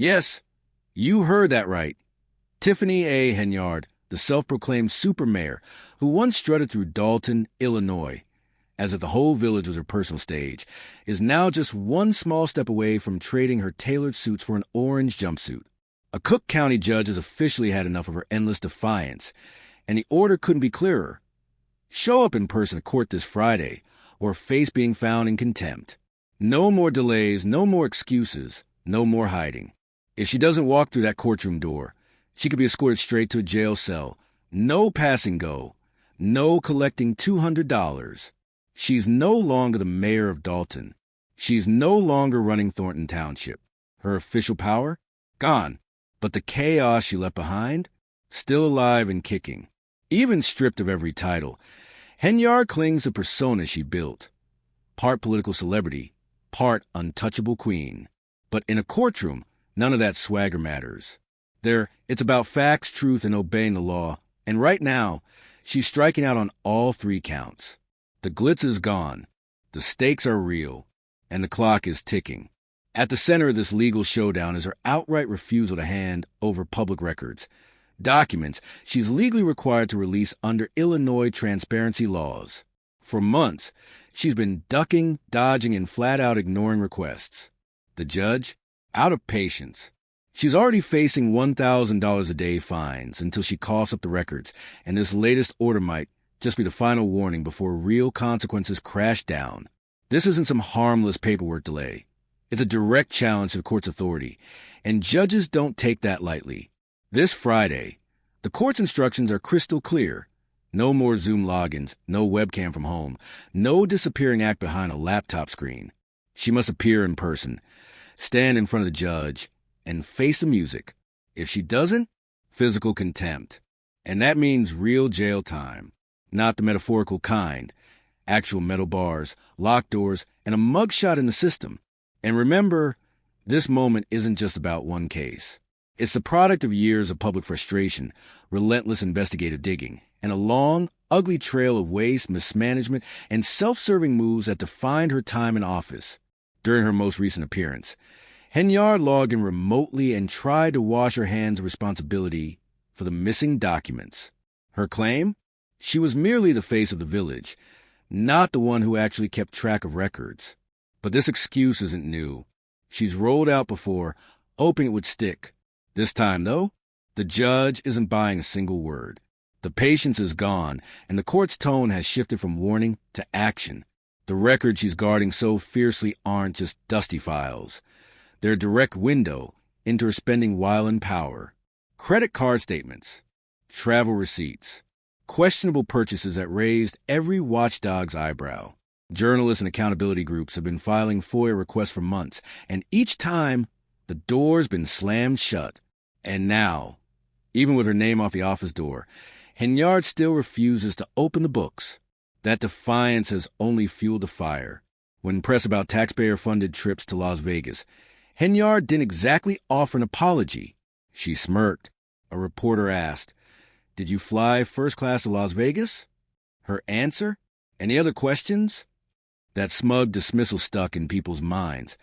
Yes, you heard that right. Tiffany Henyard, the self-proclaimed super mayor who once strutted through Dalton, Illinois, as if the whole village was her personal stage, is now just one small step away from trading her tailored suits for an orange jumpsuit. A Cook County judge has officially had enough of her endless defiance, and the order couldn't be clearer. Show up in person to court this Friday, or face being found in contempt. No more delays, no more excuses, no more hiding. If she doesn't walk through that courtroom door, she could be escorted straight to a jail cell. No pass and go. No collecting $200. She's no longer the mayor of Dalton. She's no longer running Thornton Township. Her official power? Gone. But the chaos she left behind? Still alive and kicking. Even stripped of every title, Henyard clings to the persona she built. Part political celebrity, part untouchable queen. But in a courtroom, none of that swagger matters. It's about facts, truth, and obeying the law. And right now, she's striking out on all 3 counts. The glitz is gone. The stakes are real. And the clock is ticking. At the center of this legal showdown is her outright refusal to hand over public records. Documents she's legally required to release under Illinois transparency laws. For months, she's been ducking, dodging, and flat-out ignoring requests. The judge, out of patience. She's already facing $1,000 a day fines until she coughs up the records, and this latest order might just be the final warning before real consequences crash down. This isn't some harmless paperwork delay. It's a direct challenge to the court's authority, and judges don't take that lightly. This Friday, the court's instructions are crystal clear. No more Zoom logins, no webcam from home, no disappearing act behind a laptop screen. She must appear in person, stand in front of the judge, and face the music. If she doesn't, physical contempt. And that means real jail time. Not the metaphorical kind. Actual metal bars, locked doors, and a mugshot in the system. And remember, this moment isn't just about one case. It's the product of years of public frustration, relentless investigative digging, and a long, ugly trail of waste, mismanagement, and self-serving moves that defined her time in office. During her most recent appearance, Henyard logged in remotely and tried to wash her hands of responsibility for the missing documents. Her claim? She was merely the face of the village, not the one who actually kept track of records. But this excuse isn't new. She's rolled out before, hoping it would stick. This time, though, the judge isn't buying a single word. The patience is gone, and the court's tone has shifted from warning to action. The records she's guarding so fiercely aren't just dusty files. They're a direct window into her spending while in power. Credit card statements, travel receipts, questionable purchases that raised every watchdog's eyebrow. Journalists and accountability groups have been filing FOIA requests for months, and each time, the door's been slammed shut. And now, even with her name off the office door, Henyard still refuses to open the books. That defiance has only fueled the fire. When pressed about taxpayer-funded trips to Las Vegas, Henyard didn't exactly offer an apology. She smirked. A reporter asked, "Did you fly first class to Las Vegas?" Her answer? Any other questions? That smug dismissal stuck in people's minds.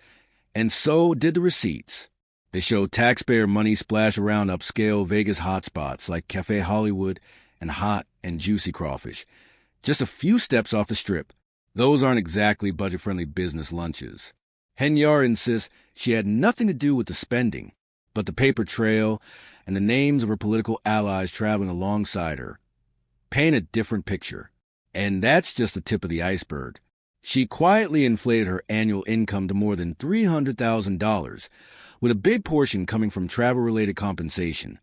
And so did the receipts. They showed taxpayer money splash around upscale Vegas hotspots like Cafe Hollywood and Hot and Juicy Crawfish. Just a few steps off the strip. Those aren't exactly budget-friendly business lunches. Henyard insists she had nothing to do with the spending, but the paper trail and the names of her political allies traveling alongside her paint a different picture. And that's just the tip of the iceberg. She quietly inflated her annual income to more than $300,000, with a big portion coming from travel-related compensation,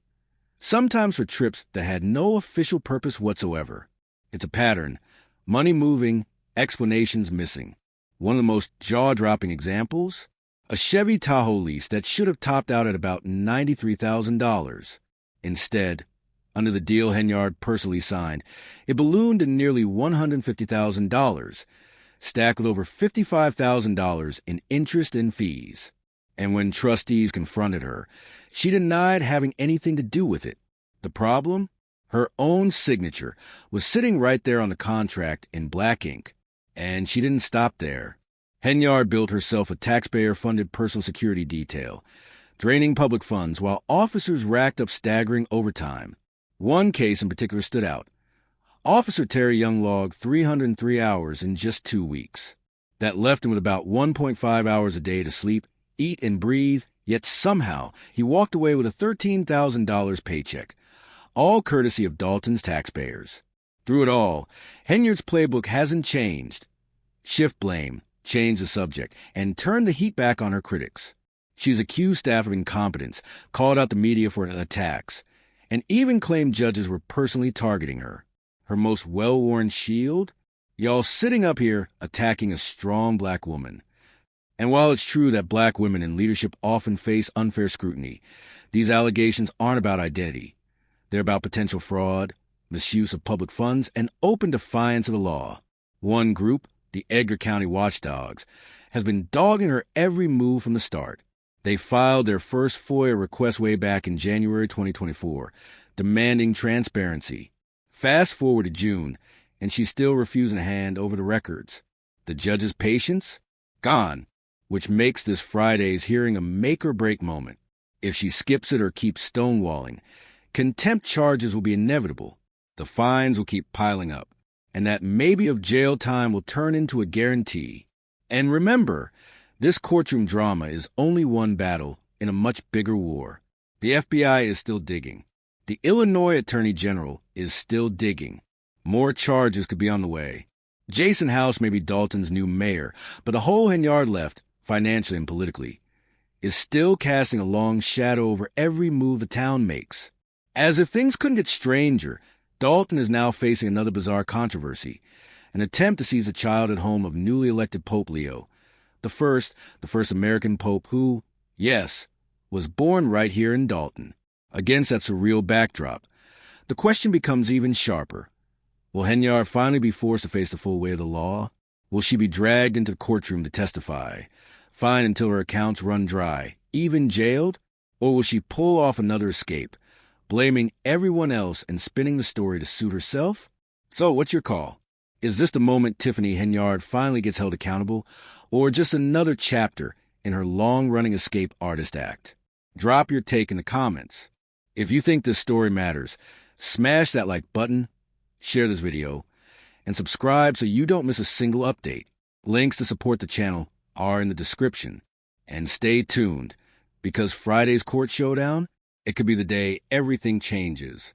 sometimes for trips that had no official purpose whatsoever. It's a pattern. Money moving, explanations missing. One of the most jaw-dropping examples? A Chevy Tahoe lease that should have topped out at about $93,000. Instead, under the deal Henyard personally signed, it ballooned to nearly $150,000, stacked with over $55,000 in interest and fees. And when trustees confronted her, she denied having anything to do with it. The problem? Her own signature was sitting right there on the contract in black ink. And she didn't stop there. Henyard built herself a taxpayer-funded personal security detail, draining public funds while officers racked up staggering overtime. One case in particular stood out. Officer Terry Young logged 303 hours in just 2 weeks. That left him with about 1.5 hours a day to sleep, eat, and breathe, yet somehow he walked away with a $13,000 paycheck, all courtesy of Dalton's taxpayers. Through it all, Henyard's playbook hasn't changed. Shift blame, change the subject, and turn the heat back on her critics. She's accused staff of incompetence, called out the media for attacks, and even claimed judges were personally targeting her. Her most well-worn shield? Y'all sitting up here attacking a strong black woman. And while it's true that black women in leadership often face unfair scrutiny, these allegations aren't about identity. They're about potential fraud, misuse of public funds, and open defiance of the law. One group, the Edgar County Watchdogs, has been dogging her every move from the start. They filed their first FOIA request way back in January 2024, demanding transparency. Fast forward to June, and she's still refusing to hand over the records. The judge's patience? Gone, which makes this Friday's hearing a make-or-break moment. If she skips it or keeps stonewalling, contempt charges will be inevitable. The fines will keep piling up, and that maybe of jail time will turn into a guarantee. And remember, this courtroom drama is only one battle in a much bigger war. The FBI is still digging. The Illinois Attorney General is still digging. More charges could be on the way. Jason House may be Dalton's new mayor, but the whole Henyard left, financially and politically, is still casting a long shadow over every move the town makes. As if things couldn't get stranger, Dalton is now facing another bizarre controversy, an attempt to seize a child at home of newly elected Pope Leo, the first American pope who, yes, was born right here in Dalton. Against that surreal backdrop, the question becomes even sharper. Will Henyard finally be forced to face the full weight of the law? Will she be dragged into the courtroom to testify, fined until her accounts run dry, even jailed? Or will she pull off another escape, blaming everyone else and spinning the story to suit herself? So, what's your call? Is this the moment Tiffany Henyard finally gets held accountable, or just another chapter in her long-running escape artist act? Drop your take in the comments. If you think this story matters, smash that like button, share this video, and subscribe so you don't miss a single update. Links to support the channel are in the description. And stay tuned, because Friday's court showdown, it could be the day everything changes.